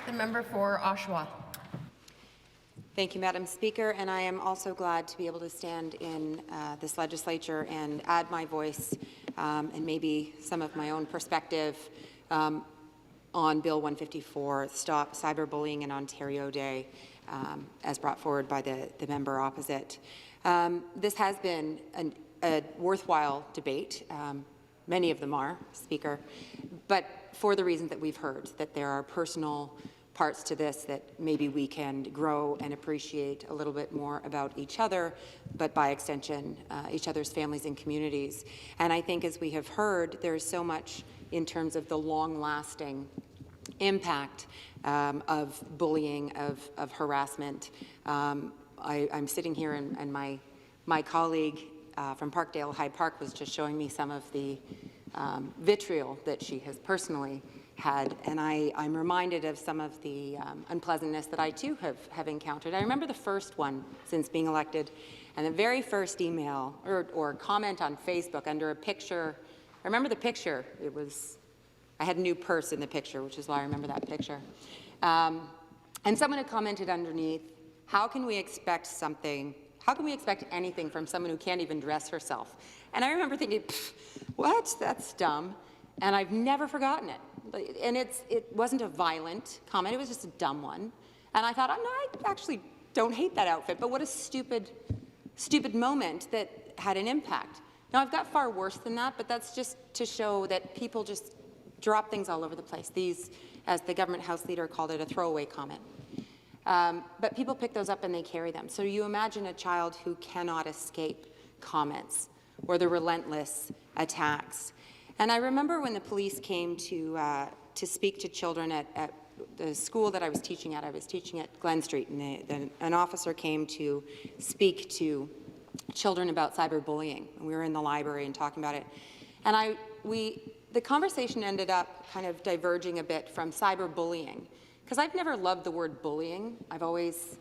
The member for Oshawa. Thank you, Madam Speaker, and I am also glad to be able to stand in this legislature and add my voice and maybe some of my own perspective on Bill 154, Stop Cyberbullying in Ontario Day, as brought forward by the member opposite. This has been a worthwhile debate. Many of them are, Speaker, but for the reasons that we've heard, that there are personal parts to this that maybe we can grow and appreciate a little bit more about each other, but by extension, each other's families and communities. And I think, as we have heard, there's so much in terms of the long-lasting impact of bullying, of harassment. I'm sitting here, and my colleague from Parkdale High Park was just showing me some of the vitriol that she has personally had, and I'm reminded of some of the unpleasantness that I too have encountered. I remember the first one since being elected, and the very first email or comment on Facebook under a picture. I remember the picture. I had a new purse in the picture, which is why I remember that picture. And someone had commented underneath, how can we expect anything from someone who can't even dress herself? And I remember thinking, what? That's dumb. And I've never forgotten it. And it wasn't a violent comment, it was just a dumb one. And I thought, I actually don't hate that outfit, but what a stupid moment that had an impact. Now, I've got far worse than that, but that's just to show that people just drop things all over the place. These, as the government House Leader called it, a throwaway comment. But people pick those up and they carry them. So you imagine a child who cannot escape comments or the relentless attacks. And I remember when the police came to speak to children at the school that I was teaching at. I was teaching at Glen Street, and an officer came to speak to children about cyberbullying. And we were in the library and talking about it. And the conversation ended up kind of diverging a bit from cyberbullying, because I've never loved the word bullying. I've always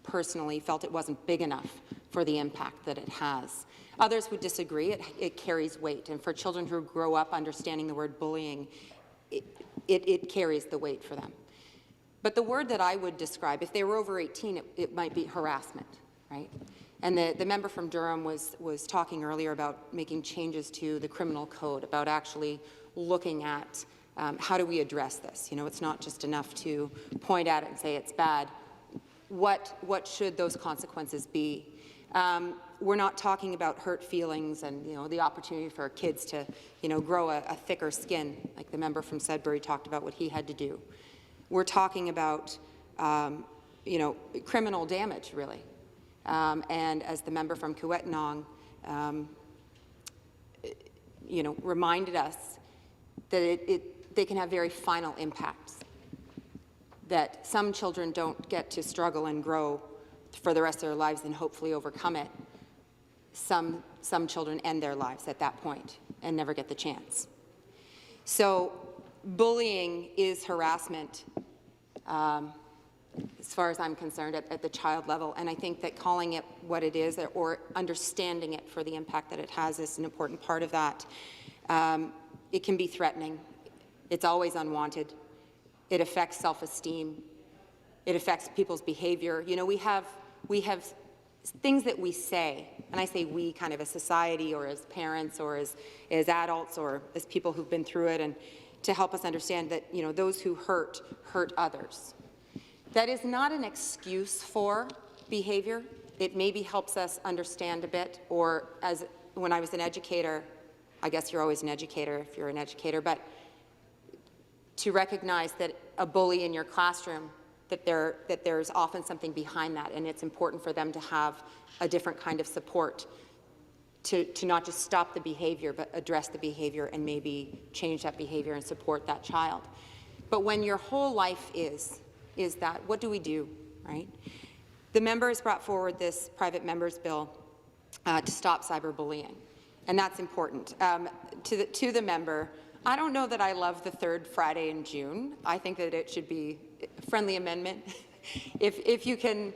personally felt it wasn't big enough for the impact that it has. Others would disagree. It carries weight, and for children who grow up understanding the word bullying, it carries the weight for them. But the word that I would describe, if they were over 18, it might be harassment, right? And the member from Durham was talking earlier about making changes to the criminal code, about actually looking at how do we address this. You know, it's not just enough to point at it and say it's bad. What should those consequences be? We're not talking about hurt feelings and, you know, the opportunity for kids to, you know, grow a thicker skin, like the member from Sudbury talked about what he had to do. We're talking about, you know, criminal damage, really. And as the member from Kiiwetinoong, you know, reminded us that they can have very final impacts, that some children don't get to struggle and grow for the rest of their lives and hopefully overcome it. Some children end their lives at that point and never get the chance. So bullying is harassment, as far as I'm concerned, at the child level, and I think that calling it what it is or understanding it for the impact that it has is an important part of that. It can be threatening. It's always unwanted. It affects self-esteem. It affects people's behavior. You know, we have things that we say, and I say we kind of as society or as parents or as adults or as people who've been through it, and to help us understand that, you know, those who hurt others. That is not an excuse for behavior. It maybe helps us understand a bit, or as when I was an educator, I guess you're always an educator if you're an educator, but to recognize that a bully in your classroom, that there's often something behind that, and it's important for them to have a different kind of support to not just stop the behavior, but address the behavior and maybe change that behavior and support that child. But when your whole life is that, what do we do, right? The members brought forward this private members bill to stop cyberbullying, and that's important. To the member, I don't know that I love the third Friday in June. I think that it should be a friendly amendment. if you can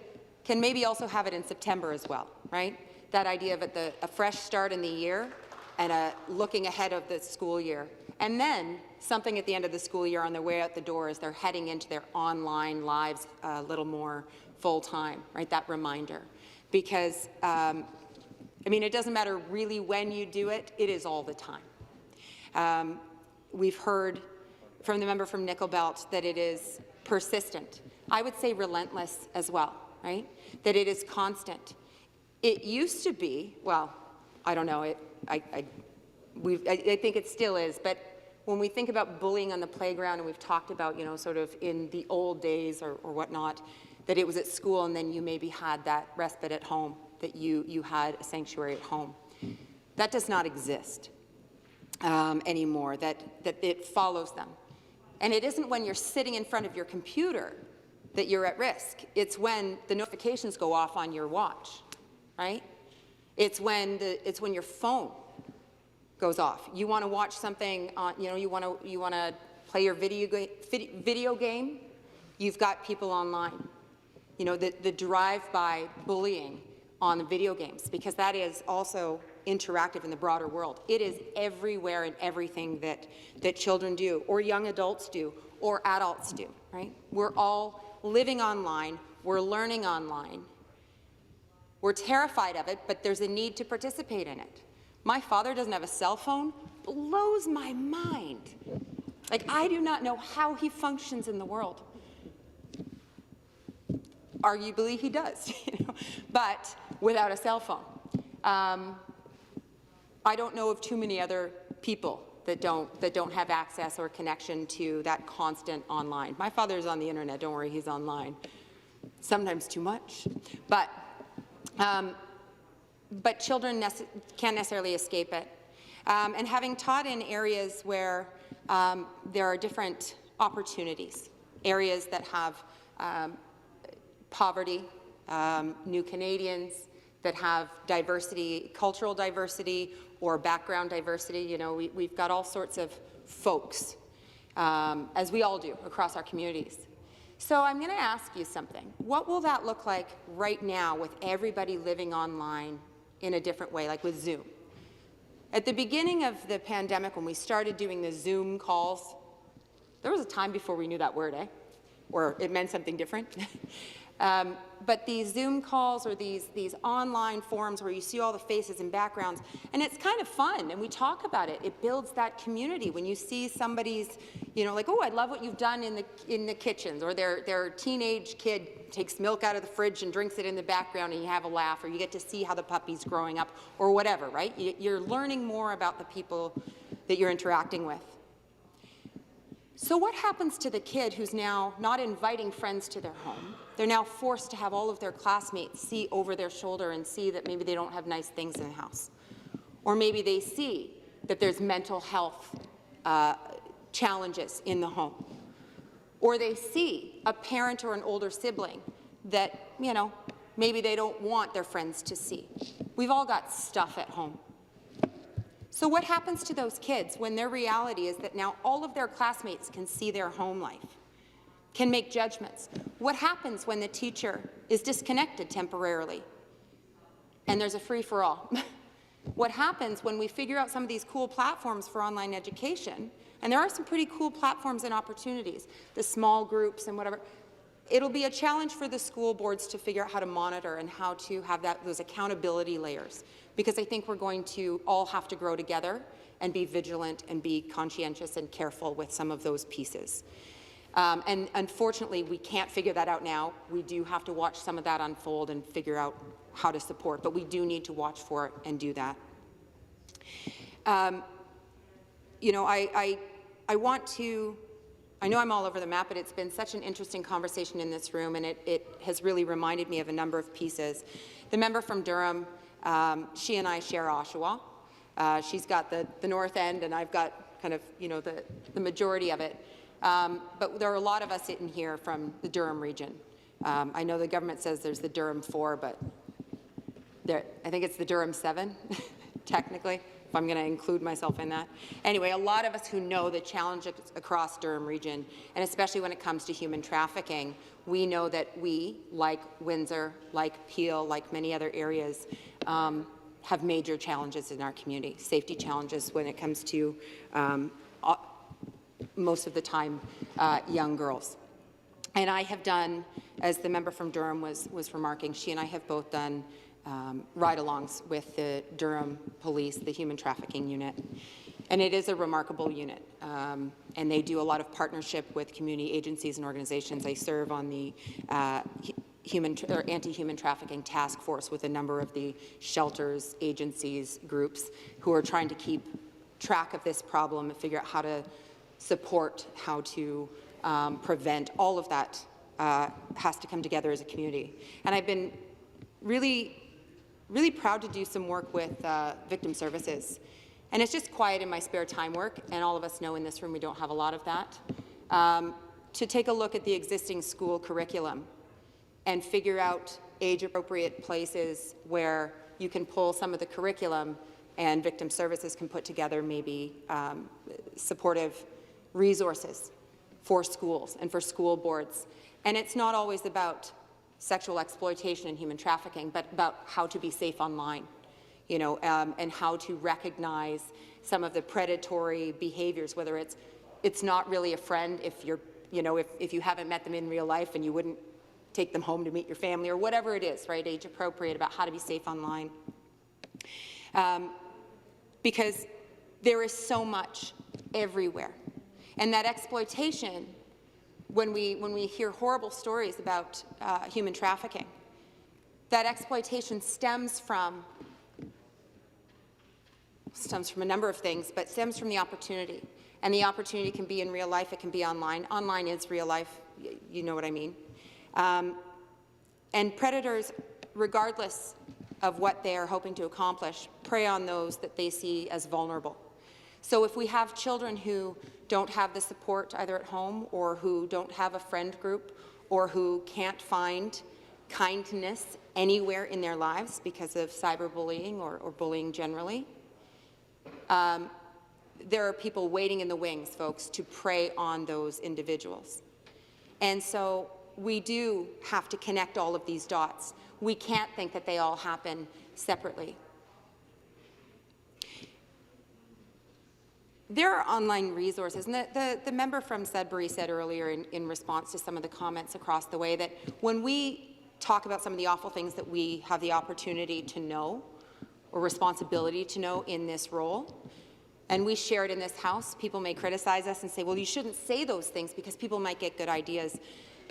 maybe also have it in September as well, right? That idea of a fresh start in the year, and a looking ahead of the school year. And then something at the end of the school year on their way out the door as they're heading into their online lives a little more full-time, right? That reminder. Because, I mean, it doesn't matter really when you do it, it is all the time. We've heard from the member from Nickel Belt that it is persistent. I would say relentless as well, right? That it is constant. It used to be, well, I don't know, I think it still is, but when we think about bullying on the playground, and we've talked about, you know, sort of in the old days or whatnot, that it was at school and then you maybe had that respite at home, that you had a sanctuary at home. That does not exist anymore, that it follows them. And it isn't when you're sitting in front of your computer that you're at risk. It's when the notifications go off on your watch, right? It's when your phone goes off. You want to watch something on, you know, you want to play your video game. You've got people online. You know, the drive-by bullying on the video games, because that is also interactive in the broader world. It is everywhere in everything that children do, or young adults do, or adults do, right? We're all living online. We're learning online. We're terrified of it, but there's a need to participate in it. My father doesn't have a cell phone. Blows my mind. Like, I do not know how he functions in the world. Arguably, he does, you know, but without a cell phone. I don't know of too many other people that don't have access or connection to that constant online. My father's on the internet. Don't worry, he's online. Sometimes too much, but children can't necessarily escape it. And having taught in areas where there are different opportunities, areas that have poverty, new Canadians, that have diversity, cultural diversity, or background diversity. You know, we've got all sorts of folks, as we all do across our communities. So I'm going to ask you something. What will that look like right now with everybody living online in a different way, like with Zoom? At the beginning of the pandemic, when we started doing the Zoom calls, there was a time before we knew that word, eh? Or it meant something different. But these Zoom calls or these online forums where you see all the faces and backgrounds, and it's kind of fun, and we talk about it. It builds that community. When you see somebody's, you know, like, oh, I love what you've done in the kitchens, or their teenage kid takes milk out of the fridge and drinks it in the background, and you have a laugh, or you get to see how the puppy's growing up, or whatever, right? You're learning more about the people that you're interacting with. So what happens to the kid who's now not inviting friends to their home? They're now forced to have all of their classmates see over their shoulder and see that maybe they don't have nice things in the house. Or maybe they see that there's mental health challenges in the home. Or they see a parent or an older sibling that, you know, maybe they don't want their friends to see. We've all got stuff at home. So what happens to those kids when their reality is that now all of their classmates can see their home life, can make judgments? What happens when the teacher is disconnected temporarily and there's a free-for-all? What happens when we figure out some of these cool platforms for online education, and there are some pretty cool platforms and opportunities, the small groups and whatever. It'll be a challenge for the school boards to figure out how to monitor and how to have those accountability layers, because I think we're going to all have to grow together and be vigilant and be conscientious and careful with some of those pieces. And unfortunately, we can't figure that out now. We do have to watch some of that unfold and figure out how to support, but we do need to watch for it and do that. You know, I want to, I know I'm all over the map, but it's been such an interesting conversation in this room, and it has really reminded me of a number of pieces. The member from Durham, she and I share Oshawa. She's got the north end, and I've got kind of, you know, the majority of it. But there are a lot of us sitting here from the Durham region. I know the government says there's the Durham 4, but I think it's the Durham 7, technically, if I'm going to include myself in that. Anyway, a lot of us who know the challenges across Durham region, and especially when it comes to human trafficking, we know that we, like Windsor, like Peel, like many other areas, have major challenges in our community, safety challenges when it comes to most of the time young girls. And I have done, as the member from Durham was remarking, she and I have both done ride-alongs with the Durham Police, the Human Trafficking Unit. And it is a remarkable unit. And they do a lot of partnership with community agencies and organizations. I serve on the anti-human trafficking task force with a number of the shelters, agencies, groups who are trying to keep track of this problem and figure out how to support, how to prevent. All of that has to come together as a community. And I've been really proud to do some work with victim services. And it's just quiet in my spare time work, and all of us know in this room we don't have a lot of that, to take a look at the existing school curriculum and figure out age-appropriate places where you can pull some of the curriculum and victim services can put together maybe supportive resources for schools and for school boards. And it's not always about sexual exploitation and human trafficking, but about how to be safe online, you know, and how to recognize some of the predatory behaviors, whether it's not really a friend if you're, you know, if you haven't met them in real life and you wouldn't take them home to meet your family or whatever it is, right, age appropriate, about how to be safe online. Because there is so much everywhere. And that exploitation, when we hear horrible stories about human trafficking, that exploitation stems from a number of things, but stems from the opportunity. And the opportunity can be in real life, it can be online. Online is real life, you know what I mean. And predators, regardless of what they are hoping to accomplish, prey on those that they see as vulnerable. So if we have children who don't have the support either at home or who don't have a friend group or who can't find kindness anywhere in their lives because of cyberbullying or bullying generally, there are people waiting in the wings, folks, to prey on those individuals. And so we do have to connect all of these dots. We can't think that they all happen separately. There are online resources, and the member from Sudbury said earlier in response to some of the comments across the way that when we talk about some of the awful things that we have the opportunity to know or responsibility to know in this role, and we share it in this House, people may criticize us and say, well, you shouldn't say those things because people might get good ideas.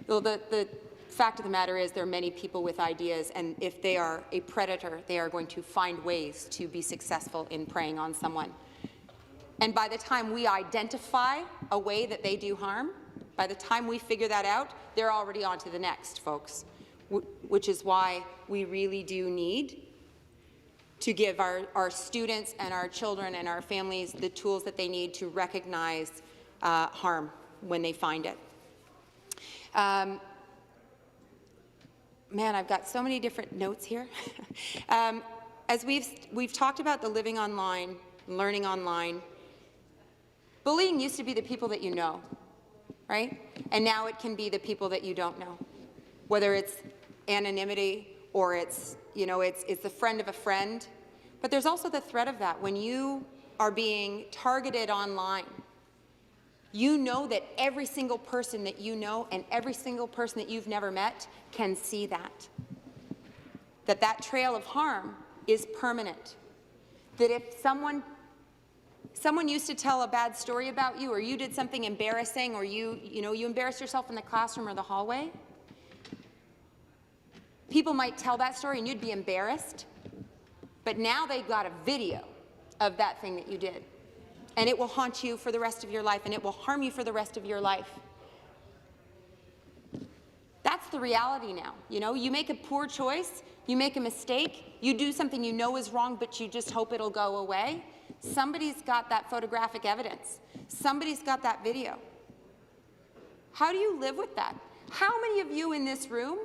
Well, the fact of the matter is there are many people with ideas, and if they are a predator, they are going to find ways to be successful in preying on someone. And by the time we identify a way that they do harm, by the time we figure that out, they're already on to the next, folks, which is why we really do need to give our students and our children and our families the tools that they need to recognize harm when they find it. Man, I've got so many different notes here. As we've talked about the living online, learning online, bullying used to be the people that you know, right? And now it can be the people that you don't know, whether it's anonymity or it's, you know, it's the friend of a friend. But there's also the threat of that. When you are being targeted online, you know that every single person that you know and every single person that you've never met can see that. That trail of harm is permanent. That if someone used to tell a bad story about you, or you did something embarrassing, or you embarrassed yourself in the classroom or the hallway, people might tell that story and you'd be embarrassed, but now they've got a video of that thing that you did. And it will haunt you for the rest of your life, and it will harm you for the rest of your life. That's the reality now. You know, you make a poor choice, you make a mistake, you do something you know is wrong, but you just hope it'll go away. Somebody's got that photographic evidence. Somebody's got that video. How do you live with that? How many of you in this room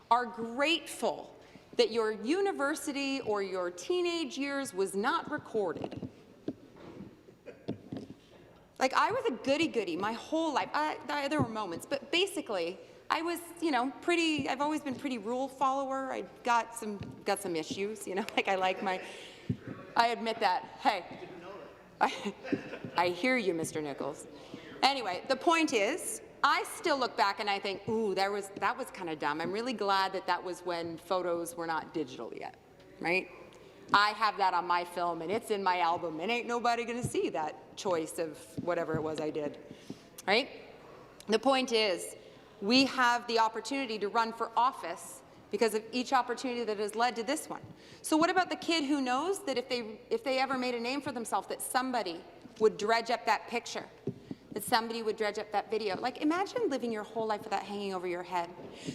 are grateful that your university or your teenage years was not recorded? Like, I was a goody-goody my whole life. There were moments, but basically, I was, you know, I've always been pretty rule follower. I got some issues, you know, like I admit that. Hey, I hear you, Mr. Nichols. Anyway, the point is, I still look back and I think, ooh, that was kind of dumb. I'm really glad that was when photos were not digital yet, right? I have that on my film and it's in my album and ain't nobody gonna see that choice of whatever it was I did, right? The point is, we have the opportunity to run for office because of each opportunity that has led to this one. So what about the kid who knows that if they ever made a name for themselves, that somebody would dredge up that picture, that somebody would dredge up that video? Like, imagine living your whole life with that hanging over your head.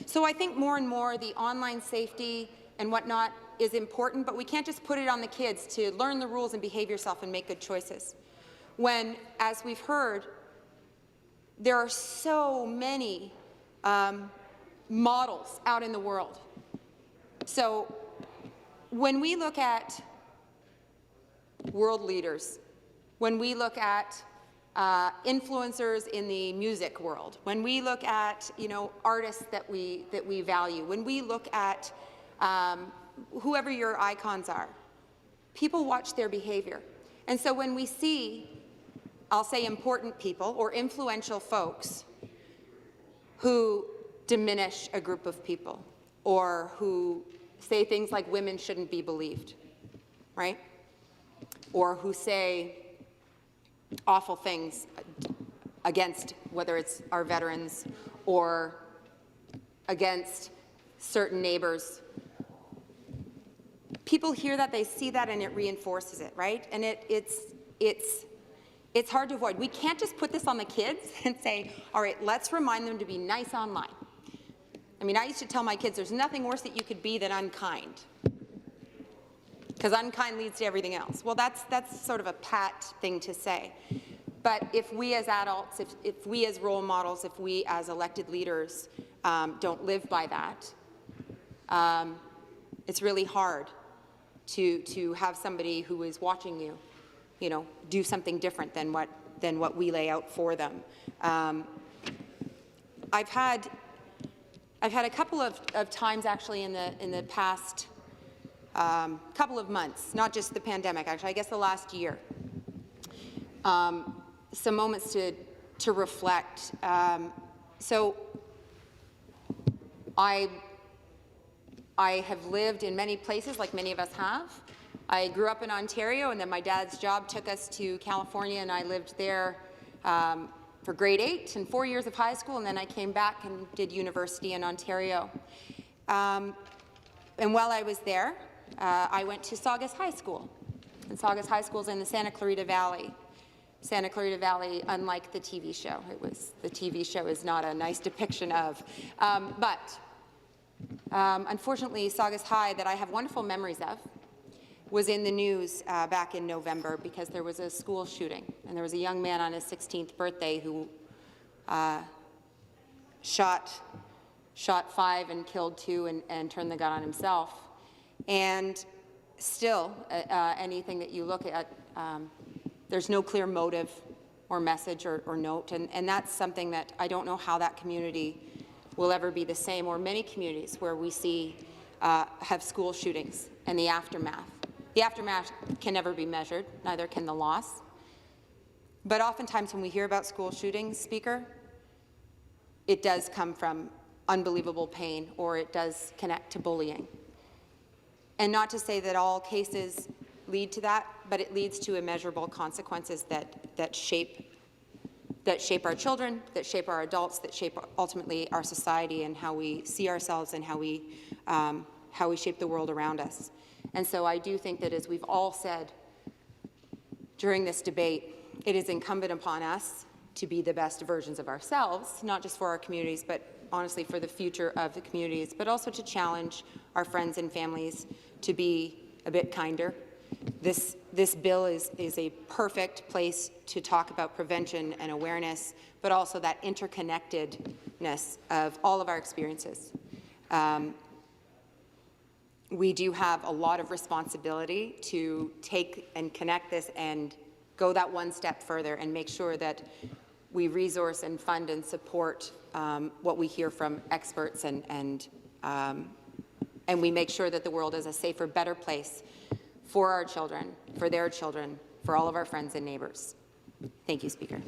So I think more and more the online safety and whatnot is important, but we can't just put it on the kids to learn the rules and behave yourself and make good choices. When, as we've heard, there are so many models out in the world. So when we look at world leaders, when we look at influencers in the music world, when we look at, you know, artists that we value, when we look at whoever your icons are, people watch their behavior. And so when we see, I'll say, important people or influential folks who diminish a group of people or who say things like women shouldn't be believed, right? Or who say awful things against, whether it's our veterans or against certain neighbors. People hear that, they see that, and it reinforces it, right? And it's hard to avoid. We can't just put this on the kids and say, all right, let's remind them to be nice online. I mean, I used to tell my kids there's nothing worse that you could be than unkind, because unkind leads to everything else. Well, that's sort of a pat thing to say. But if we as adults, if we as role models, if we as elected leaders don't live by that, it's really hard to have somebody who is watching you, you know, do something different than what we lay out for them. I've had a couple of times actually in the past couple of months, not just the pandemic, actually, I guess the last year, some moments to reflect. So I have lived in many places, like many of us have. I grew up in Ontario, and then my dad's job took us to California, and I lived there for grade 8 and 4 years of high school, and then I came back and did university in Ontario. And while I was there, I went to Saugus High School. And Saugus High School is in the Santa Clarita Valley. Santa Clarita Valley, unlike the TV show. The TV show is not a nice depiction of. But unfortunately, Saugus High, that I have wonderful memories of, was in the news back in November because there was a school shooting, and there was a young man on his 16th birthday who shot 5 and killed 2 and turned the gun on himself. And still, anything that you look at, there's no clear motive or message or note, and that's something that I don't know how that community will ever be the same, or many communities where we see have school shootings and the aftermath. The aftermath can never be measured, neither can the loss. But oftentimes when we hear about school shootings, Speaker, it does come from unbelievable pain, or it does connect to bullying. And not to say that all cases lead to that, but it leads to immeasurable consequences that shape our children, that shape our adults, that shape ultimately our society and how we see ourselves and how we shape the world around us. And so I do think that, as we've all said during this debate, it is incumbent upon us to be the best versions of ourselves, not just for our communities, but honestly for the future of the communities, but also to challenge our friends and families to be a bit kinder. This bill is a perfect place to talk about prevention and awareness, but also that interconnectedness of all of our experiences. We do have a lot of responsibility to take and connect this and go that one step further and make sure that we resource and fund and support what we hear from experts, and we make sure that the world is a safer, better place for our children, for their children, for all of our friends and neighbors. Thank you, Speaker.